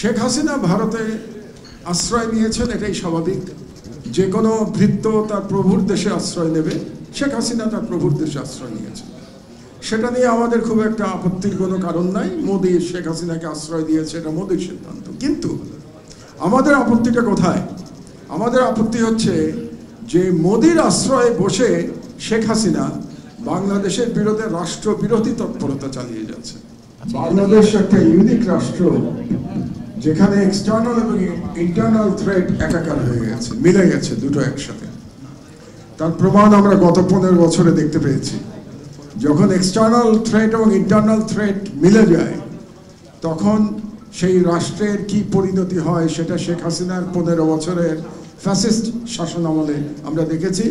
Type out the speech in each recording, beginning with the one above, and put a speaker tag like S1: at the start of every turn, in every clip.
S1: শেখ হাসিনা ভারতে আশ্রয় নিয়েছেন, এটাই স্বাভাবিক। যে কোনো ভৃত্য তার প্রভুর দেশে আশ্রয় নেবে। শেখ হাসিনা তার প্রভুর দেশে আশ্রয় নিয়েছেন, সেটা নিয়ে আমাদের খুব একটা আপত্তির কোনো কারণ নাই। মোদী শেখ হাসিনাকে আশ্রয় দিয়েছে, এটা মোদীর সিদ্ধান্ত। কিন্তু আমাদের আপত্তিটা কোথায়? আমাদের আপত্তি হচ্ছে যে মোদীর আশ্রয়ে বসে শেখ হাসিনা বাংলাদেশের বিরুদ্ধে রাষ্ট্রবিরোধী তৎপরতা চালিয়ে যাচ্ছে। বাংলাদেশ একটা ইউনিক রাষ্ট্র, যেখানে এক্সটার্নাল এবং ইন্টারনাল থ্রেট একাকার হয়ে গেছে, মিলে গেছে দুটো একসাথে। তার প্রমাণ আমরা গত 15 বছরে দেখতে পেয়েছি। যখন এক্সটার্নাল থ্রেট এবং ইন্টারনাল থ্রেট মিলে যায়, তখন সেই রাষ্ট্রের কি পরিণতি হয় সেটা শেখ হাসিনার 15 বছরের ফ্যাসিস্ট শাসন আমলে আমরা দেখেছি।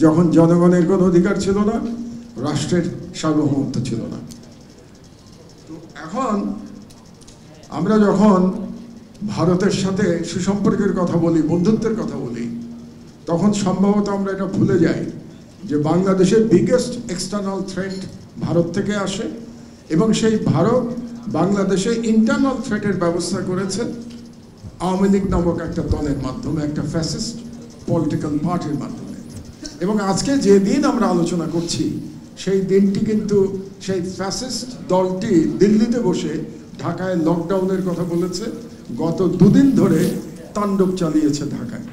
S1: যখন জনগণের কোনো অধিকার ছিল না, রাষ্ট্রের সার্বভৌমত্ব ছিল না। তো এখন আমরা যখন ভারতের সাথে সুসম্পর্কের কথা বলি, বন্ধুত্বের কথা বলি, তখন সম্ভবত আমরা এটা ভুলে যাই যে বাংলাদেশের বিগেস্ট এক্সটার্নাল থ্রেট ভারত থেকে আসে, এবং সেই ভারত বাংলাদেশে ইন্টারনাল থ্রেটের ব্যবস্থা করেছে আওয়ামী লীগ নামক একটা দলের মাধ্যমে, একটা ফ্যাসিস্ট পলিটিক্যাল পার্টির মাধ্যমে। এবং আজকে যে দিন আমরা আলোচনা করছি, সেই দিনটি কিন্তু সেই ফ্যাসিস্ট দলটি দিল্লিতে বসে ঢাকায় লকডাউনের কথা বলেছে, গত 2 দিন ধরে তাণ্ডব চালিয়েছে ঢাকায়।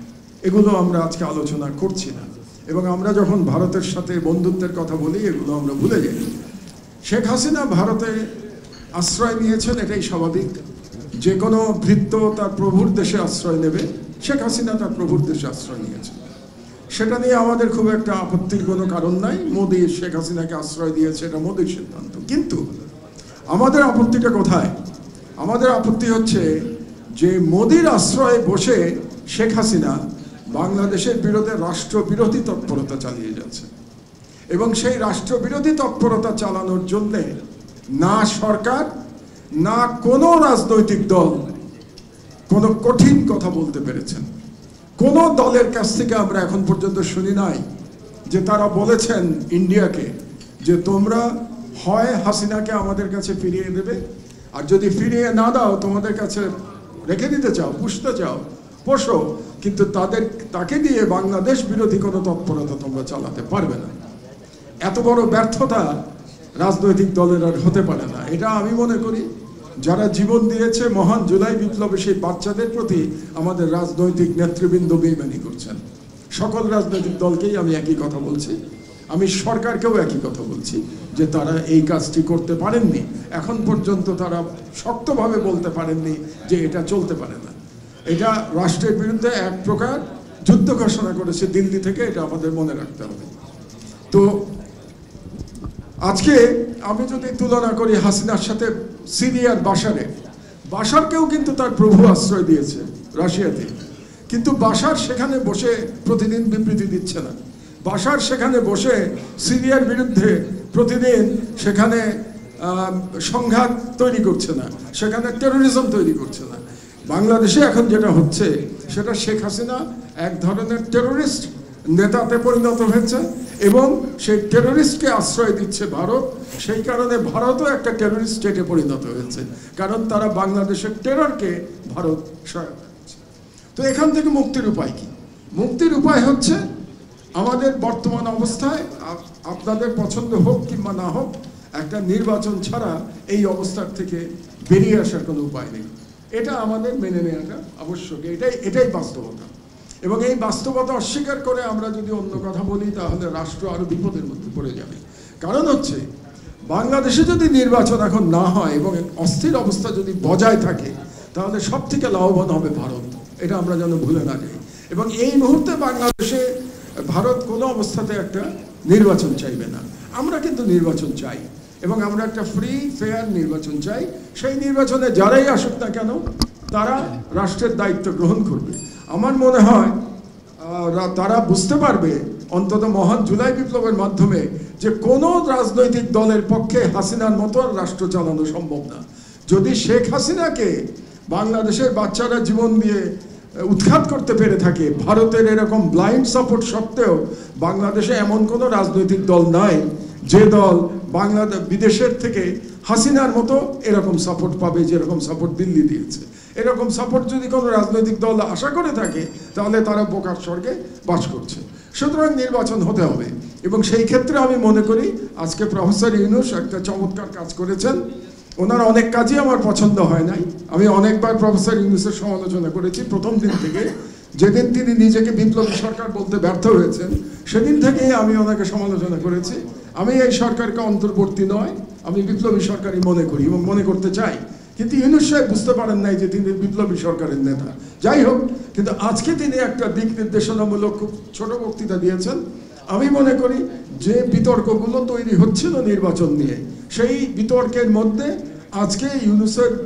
S1: এগুলো আমরা আজকে আলোচনা করছি না। এবং আমরা যখন ভারতের সাথে বন্ধুত্বের কথা বলি, এগুলো আমরা ভুলে যাই। শেখ হাসিনা ভারতে আশ্রয় নিয়েছেন, এটাই স্বাভাবিক। যে কোনো ভৃত্য তার প্রভুর দেশে আশ্রয় নেবে। শেখ হাসিনা তার প্রভুর দেশে আশ্রয় নিয়েছেন, সেটা নিয়ে আমাদের খুব একটা আপত্তির কোনো কারণ নাই। মোদী শেখ হাসিনাকে আশ্রয় দিয়েছে, এটা মোদীর সিদ্ধান্ত। কিন্তু আমাদের আপত্তিটা কোথায়? আমাদের আপত্তি হচ্ছে যে মোদীর আশ্রয়ে বসে শেখ হাসিনা বাংলাদেশের বিরুদ্ধে রাষ্ট্রবিরোধী তৎপরতা চালিয়ে যাচ্ছে। এবং সেই রাষ্ট্রবিরোধী তৎপরতা চালানোর জন্যে না সরকার, না কোনো রাজনৈতিক দল কোনো কঠিন কথা বলতে পেরেছেন। কোনো দলের কাছ থেকে আমরা এখন পর্যন্ত শুনি নাই যে তারা বলেছেন ইন্ডিয়াকে যে তোমরা হয় হাসিনাকে আমাদের কাছে ফিরিয়ে দেবে, আর যদি ফিরিয়ে না দাও, তোমাদের কাছে রেখে দিতে চাও, পুষতে চাও, পোষো, কিন্তু তাকে দিয়ে বাংলাদেশ বিরোধী কোনো তৎপরতা তোমরা চালাতে পারবে না। এত বড় ব্যর্থতা রাজনৈতিক দলের আর হতে পারে না। এটা আমি মনে করি যারা জীবন দিয়েছে মহান জুলাই বিপ্লবে, সেই বাচ্চাদের প্রতি আমাদের রাজনৈতিক নেতৃবৃন্দ বেইমানি করছেন। সকল রাজনৈতিক দলকেই আমি একই কথা বলছি, আমি সরকারকেও একই কথা বলছি যে তারা এই কাজটি করতে পারেননি। এখন পর্যন্ত তারা শক্তভাবে বলতে পারেননি যে এটা চলতে পারে না। এটা রাষ্ট্রের বিরুদ্ধে এক প্রকার যুদ্ধ ঘোষণা করেছে দিল্লি থেকে, এটা আমাদের মনে রাখতে হবে। তো আজকে আমি যদি তুলনা করি হাসিনার সাথে সিরিয়ার বাশারকেও কিন্তু তার প্রভু আশ্রয় দিয়েছে রাশিয়াতে, কিন্তু বাশার সেখানে বসে প্রতিদিন বিবৃতি দিচ্ছে না। বাশার সেখানে বসে সিরিয়ার বিরুদ্ধে প্রতিদিন সেখানে সংঘাত তৈরি করছে না, সেখানে টেরোরিজম তৈরি করছে না। বাংলাদেশে এখন যেটা হচ্ছে সেটা শেখ হাসিনা এক ধরনের টেরোরিস্ট নেতাতে পরিণত হয়েছে, এবং সেই টেরোরিস্টকে আশ্রয় দিচ্ছে ভারত। সেই কারণে ভারতও একটা টেরোরিস্ট স্টেটে পরিণত হয়েছে, কারণ তারা বাংলাদেশের টেররকে ভারত সহায়তা করছে। তো এখান থেকে মুক্তির উপায় কি? মুক্তির উপায় হচ্ছে আমাদের বর্তমান অবস্থায়, আপনাদের পছন্দ হোক কিংবা না হোক, একটা নির্বাচন ছাড়া এই অবস্থার থেকে বেরিয়ে আসার কোনো উপায় নেই। এটা আমাদের মেনে নেওয়াটা আবশ্যক। এটাই বাস্তবতা। এবং এই বাস্তবতা অস্বীকার করে আমরা যদি অন্য কথা বলি, তাহলে রাষ্ট্র আরো বিপদের মধ্যে পড়ে যাবে। কারণ হচ্ছে বাংলাদেশে যদি নির্বাচন এখন না হয় এবং অস্থির অবস্থা যদি বজায় থাকে, তাহলে সব থেকে লাভবান হবে ভারত। এটা আমরা যেন ভুলে না যাই। এবং এই মুহূর্তে বাংলাদেশে ভারত কোনো অবস্থাতে একটা নির্বাচন চাইবে না। আমরা কিন্তু নির্বাচন চাই, এবং আমরা একটা ফ্রি ফেয়ার নির্বাচন চাই। সেই নির্বাচনে যারাই আসুক না কেন, তারা রাষ্ট্রের দায়িত্ব গ্রহণ করবে। আমার মনে হয় তারা বুঝতে পারবে, অন্তত মহান জুলাই বিপ্লবের মাধ্যমে, যে কোনো রাজনৈতিক দলের পক্ষে হাসিনার মতো রাষ্ট্র চালানো সম্ভব না। যদি শেখ হাসিনাকে বাংলাদেশের বাচ্চারা জীবন দিয়ে উৎখাত করতে পেরে থাকে, ভারতের এরকম ব্লাইন্ড সাপোর্ট সত্ত্বেও বাংলাদেশে এমন কোনো রাজনৈতিক দল নাই যে দল বিদেশের থেকে হাসিনার মতো এরকম সাপোর্ট পাবে, যেরকম সাপোর্ট দিল্লি দিয়েছে। এরকম সাপোর্ট যদি কোনো রাজনৈতিক দল আশা করে থাকে তাহলে তারা বোকার স্বর্গে বাস করছে। সুতরাং নির্বাচন হতে হবে, এবং সেই ক্ষেত্রে আমি মনে করি আজকে প্রফেসর ইউনূস একটা চমৎকার কাজ করেছেন। ওনার অনেক কাজই আমার পছন্দ হয় নাই, আমি অনেকবার প্রফেসর ইউনূসের সমালোচনা করেছি প্রথম দিন থেকে। যেদিন তিনি নিজেকে বিপ্লবী সরকার বলতে ব্যর্থ হয়েছেন সেদিন থেকেই আমি ওনাকে সমালোচনা করেছি। আমি এই সরকারকে অন্তর্বর্তী নয়, আমি বিপ্লবী সরকারই মনে করি এবং মনে করতে চাই। কিন্তু ইউনূস সাহেব বুঝতে পারেন নাই যে তিনি বিপ্লবী সরকারের নেতা। যাই হোক, কিন্তু আজকে তিনি একটা দিক নির্দেশনামূলক খুব ছোট বক্তৃতা দিয়েছেন। আমি মনে করি যে বিতর্কগুলো তৈরি হচ্ছিল নির্বাচন নিয়ে, সেই বিতর্কের মধ্যে আজকে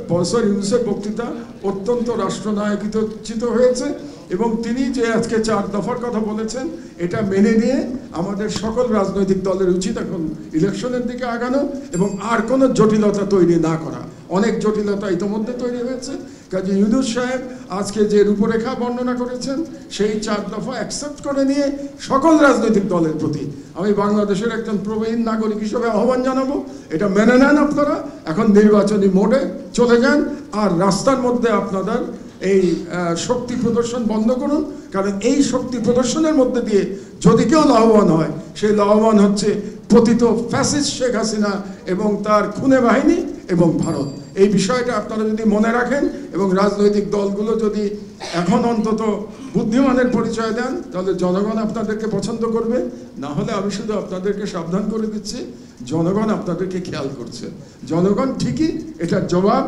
S1: প্রফেসর ইউনূসের বক্তৃতা অত্যন্ত রাষ্ট্রনায়কিত হয়েছে, এবং তিনি যে আজকে 4 দফার কথা বলেছেন এটা মেনে নিয়ে আমাদের সকল রাজনৈতিক দলের উচিত এখন ইলেকশনের দিকে আগানো এবং আর কোনো জটিলতা তৈরি না করা। অনেক জটিলতা ইতিমধ্যে তৈরি হয়েছে, কাজে ইউনূস সাহেব আজকে যে রূপরেখা বর্ণনা করেছেন সেই 4 দফা অ্যাকসেপ্ট করে নিয়ে সকল রাজনৈতিক দলের প্রতি আমি বাংলাদেশের একজন প্রবীণ নাগরিক হিসেবে আহ্বান জানাবো, এটা মেনে নেন আপনারা, এখন নির্বাচনী মোডে চলে যান, আর রাস্তার মধ্যে আপনাদের এই শক্তি প্রদর্শন বন্ধ করুন। কারণ এই শক্তি প্রদর্শনের মধ্যে দিয়ে যদি কেউ লাভবান হয়, সেই লাভবান হচ্ছে পতিত ফ্যাসিস্ট শেখ হাসিনা এবং তার খুনে বাহিনী এবং ভারত। এই বিষয়টা আপনারা যদি মনে রাখেন এবং রাজনৈতিক দলগুলো যদি এখন অন্তত বুদ্ধিমানের পরিচয় দেন, তাহলে জনগণ আপনাদেরকে পছন্দ করবে। না হলে আমি শুধু আপনাদেরকে সাবধান করে দিচ্ছি, জনগণ আপনাদেরকে খেয়াল করছে। জনগণ ঠিকই এটার জবাব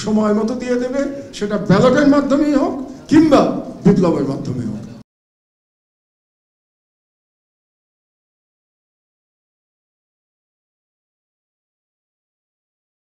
S1: সময় মতো দিয়ে দেবে, সেটা ব্যালটের মাধ্যমেই হোক কিংবা বিপ্লবের মাধ্যমে হোক।